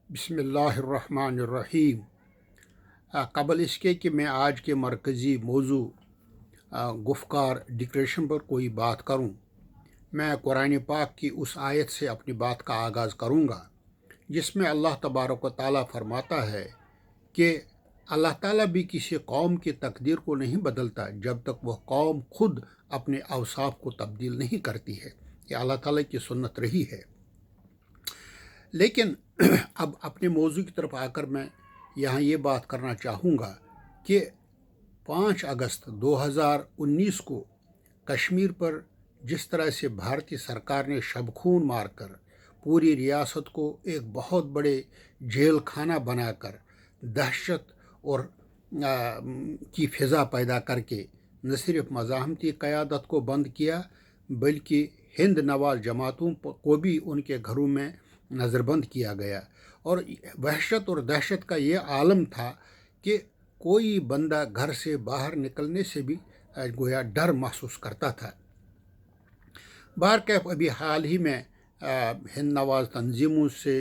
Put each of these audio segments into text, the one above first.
बिस्मिल्लाहिर्रहमानिर्रहीम। क़बल इसके कि मैं आज के मरकज़ी मौजू गुफ़्कार डिक्रेशन पर कोई बात करूं, मैं कुरान पाक की उस आयत से अपनी बात का आगाज़ करूंगा जिसमें अल्लाह तबारक व तआला फरमाता है कि अल्लाह ताला भी किसी कौम की तकदीर को नहीं बदलता जब तक वह कौम खुद अपने अवसाफ को तब्दील नहीं करती है। ये अल्लाह ताला की सुन्नत रही है। लेकिन अब अपने मौजू की तरफ आकर मैं यहाँ ये बात करना चाहूँगा कि 5 अगस्त 2019 को कश्मीर पर जिस तरह से भारतीय सरकार ने शबखून मारकर पूरी रियासत को एक बहुत बड़े जेल खाना बनाकर दहशत और की फ़िज़ा पैदा करके न सिर्फ मज़ाहमती क़यादत को बंद किया बल्कि हिंद नवाज़ जमातों को भी उनके घरों में नज़रबंद किया गया। और वहशत और दहशत का ये आलम था कि कोई बंदा घर से बाहर निकलने से भी गोया डर महसूस करता था। बाहर अभी हाल ही में हिंद नवाज़ तंजीमों से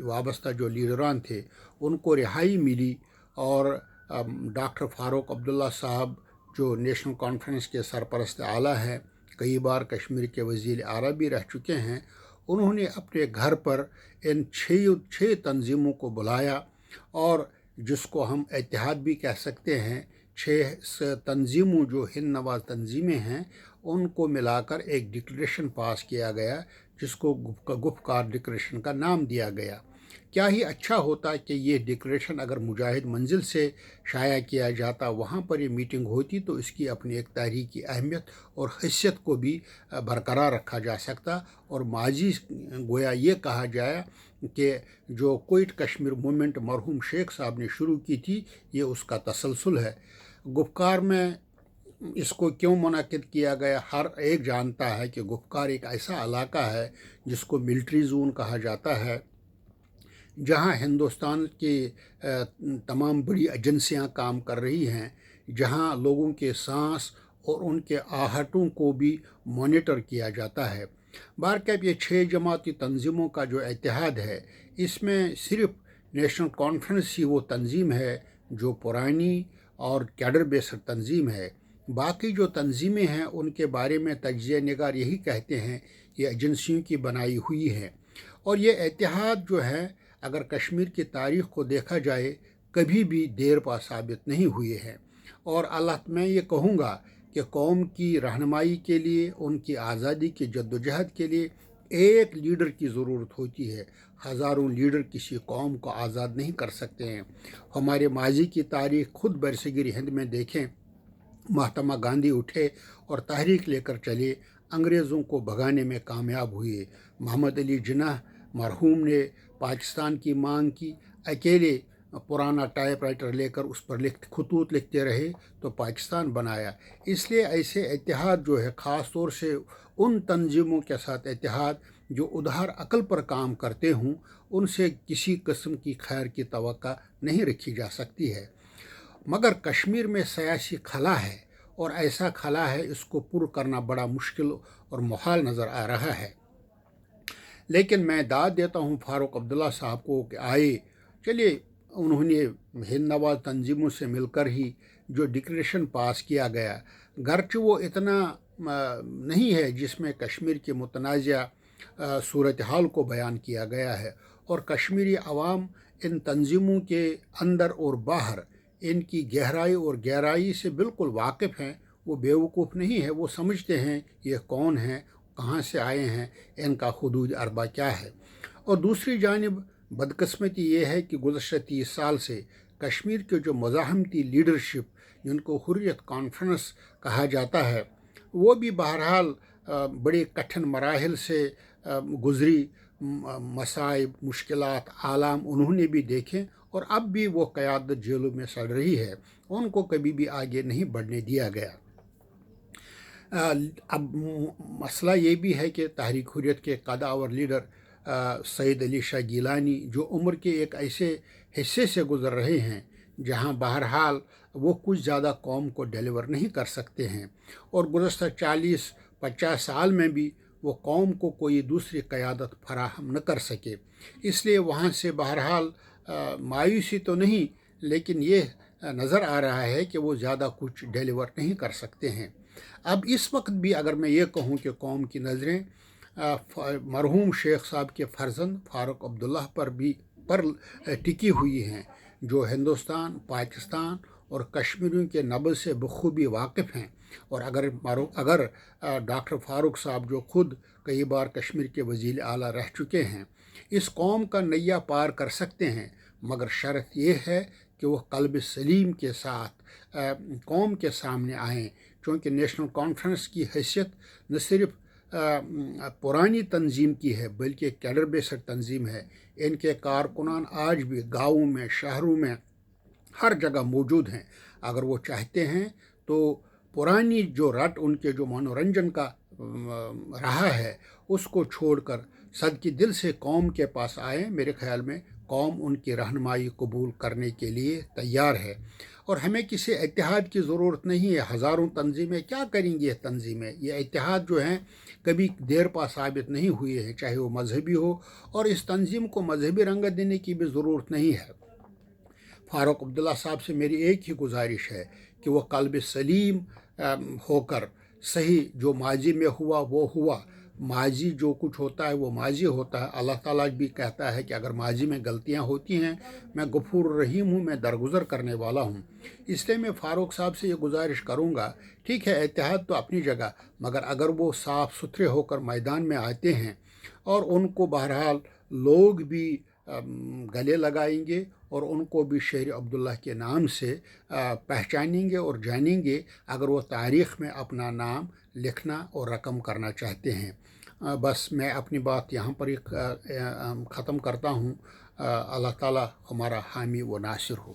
वाबस्ता जो लीडरान थे उनको रिहाई मिली और डॉक्टर फ़ारूक अब्दुल्ला साहब जो नेशनल कॉन्फ्रेंस के सरपरस्त आला हैं, कई बार कश्मीर के वज़ीर आला भी रह चुके हैं, उन्होंने अपने घर पर इन छः तंजीमों को बुलाया और जिसको हम इत्तेहाद भी कह सकते हैं, 6 तंजीमों जो हिंद नवाज़ तंजीमें हैं उनको मिलाकर एक डिक्लेरेशन पास किया गया जिसको गुफ़्कार डिक्लेरेशन का नाम दिया गया। क्या ही अच्छा होता कि ये डिक्लेरेशन अगर मुजाहिद मंजिल से शाया किया जाता, वहाँ पर ये मीटिंग होती तो इसकी अपनी एक तारीख़ी अहमियत और हैसियत को भी बरकरार रखा जा सकता और माजी गोया ये कहा जाए कि जो क्विट कश्मीर मूवमेंट मरहूम शेख साहब ने शुरू की थी ये उसका तसलसल है। गुफ़्कार में इसको क्यों मुनाकिद किया गया, हर एक जानता है कि गुफ़्कार एक ऐसा इलाका है जिसको मिलिट्री जोन कहा जाता है, जहां हिंदुस्तान की तमाम बड़ी एजेंसियां काम कर रही हैं, जहां लोगों के सांस और उनके आहटों को भी मॉनिटर किया जाता है। बारकैब ये 6 जमाती तंजीमों का जो इत्तेहाद है, इसमें सिर्फ नेशनल कॉन्फ्रेंस ही वो तंजीम है जो पुरानी और कैडर बेस्ड तंजीम है। बाकी जो तंजीमें हैं उनके बारे में तज्ज़िया निगार यही कहते हैं ये एजेंसियों की बनाई हुई है। और ये इत्तेहाद जो है अगर कश्मीर की तारीख़ को देखा जाए कभी भी देर पा साबित नहीं हुए हैं। और अल्लाह मैं ये कहूँगा कि कौम की रहनुमाई के लिए, उनकी आज़ादी की जद्दोजहद के लिए एक लीडर की ज़रूरत होती है। हज़ारों लीडर किसी कौम को आज़ाद नहीं कर सकते हैं। हमारे माजी की तारीख़ खुद बरसगीर हिंद में देखें, महात्मा गांधी उठे और तहरीक लेकर चले, अंग्रेज़ों को भगाने में कामयाब हुए। मोहम्मद अली जिन्नाह मरहूम ने पाकिस्तान की मांग की, अकेले पुराना टाइपराइटर लेकर उस पर खतूत लिखते रहे तो पाकिस्तान बनाया। इसलिए ऐसे इत्तेहाद जो है ख़ास तौर से उन तंजीमों के साथ इत्तेहाद जो उधार अकल पर काम करते हों, उनसे किसी किस्म की खैर की तवक्को नहीं रखी जा सकती है। मगर कश्मीर में सियासी खला है और ऐसा खला है इसको पुर करना बड़ा मुश्किल और मुहाल नज़र आ रहा है। लेकिन मैं दाद देता हूँ फ़ारूक अब्दुल्ला साहब को कि आए, चलिए उन्होंने हिंद नवाज़ तंजीमों से मिलकर ही जो डिक्लेरेशन पास किया गया, गर्चे वो इतना नहीं है जिसमें कश्मीर की मुतनाज़ा सूरत हाल को बयान किया गया है और कश्मीरी अवाम इन तंजीमों के अंदर और बाहर इनकी गहराई और गहराई से बिल्कुल वाकिफ़ हैं। वो बेवकूफ़ नहीं है, वो समझते हैं ये कौन हैं, कहाँ से आए हैं, इनका हुदूद अरबा क्या है। और दूसरी जानिब बदकिस्मती ये है कि गुज़श्ता 30 साल से कश्मीर के जो मज़ाहमती लीडरशिप जिनको हुर्रियत कॉन्फ्रेंस कहा जाता है, वो भी बहरहाल बड़े कठिन मराहिल से गुज़री, मसाइब मुश्किलात आलाम उन्होंने भी देखें और अब भी वो क़यादत जेलों में सड़ रही है, उनको कभी भी आगे नहीं बढ़ने दिया गया। अब मसला ये भी है कि तहरीक हुर्रियत के कदावर लीडर सैयद अली शाह गिलानी जो उम्र के एक ऐसे हिस्से से गुज़र रहे हैं जहां बहरहाल वो कुछ ज़्यादा कौम को डिलीवर नहीं कर सकते हैं और गुज़श्ता 40-50 साल में भी وہ قوم کو کوئی دوسری قیادت فراہم نہ کر سکے۔ اس لیے وہاں سے بہرحال مایوسی تو نہیں، لیکن یہ نظر آ رہا ہے کہ وہ زیادہ کچھ ڈیلیور نہیں کر سکتے ہیں۔ اب اس وقت بھی اگر میں یہ کہوں کہ قوم کی نظریں مرحوم شیخ صاحب کے فرزند فاروق عبداللہ پر ٹکی ہوئی ہیں، جو ہندوستان، پاکستان اور کشمیریوں کے نبض سے بخوبی واقف ہیں، اور اگر ڈاکٹر فاروق صاحب جو خود کئی بار کشمیر کے وزیر اعلیٰ رہ چکے ہیں اس قوم کا نیا پار کر سکتے ہیں، مگر شرط یہ ہے کہ وہ قلب سلیم کے ساتھ قوم کے سامنے آئیں، چونکہ نیشنل کانفرنس کی حیثیت نہ صرف پرانی تنظیم کی ہے بلکہ کیڈر بیسڈ تنظیم ہے۔ ان کے کارکنان آج بھی گاؤں میں، شہروں میں، ہر جگہ موجود ہیں۔ اگر وہ چاہتے ہیں تو پرانی جو رٹ ان کے جو منورنجن کا رہا ہے اس کو چھوڑ کر صدقے دل سے قوم کے پاس آئیں۔ میرے خیال میں قوم ان کی رہنمائی قبول کرنے کے لیے تیار ہے، اور ہمیں کسی اتحاد کی ضرورت نہیں ہے۔ ہزاروں تنظیمیں کیا کریں گی؟ یہ تنظیمیں، یہ اتحاد جو ہیں کبھی دیر پا ثابت نہیں ہوئے ہیں، چاہے وہ مذہبی ہو، اور اس تنظیم کو مذہبی رنگت دینے کی بھی ضرورت نہیں ہے۔ فاروق عبداللہ صاحب سے میری ایک ہی گزارش ہے کہ وہ قلب سلیم ہو کر صحیح جو ماضی میں ہوا وہ ہوا، ماضی جو کچھ ہوتا ہے وہ ماضی ہوتا ہے۔ اللہ تعالیٰ بھی کہتا ہے کہ اگر ماضی میں غلطیاں ہوتی ہیں میں غفور الرحیم ہوں، میں درگزر کرنے والا ہوں۔ اس لیے میں فاروق صاحب سے یہ گزارش کروں گا، ٹھیک ہے اتحاد تو اپنی جگہ، مگر اگر وہ صاف ستھرے ہو کر میدان میں آتے ہیں اور ان کو بہرحال لوگ بھی گلے لگائیں گے اور ان کو بھی شہر عبداللہ کے نام سے پہچانیں گے اور جانیں گے، اگر وہ تاریخ میں اپنا نام لکھنا اور رقم کرنا چاہتے ہیں۔ بس میں اپنی بات یہاں پر ہی ختم کرتا ہوں۔ اللہ تعالیٰ ہمارا حامی و ناصر ہو۔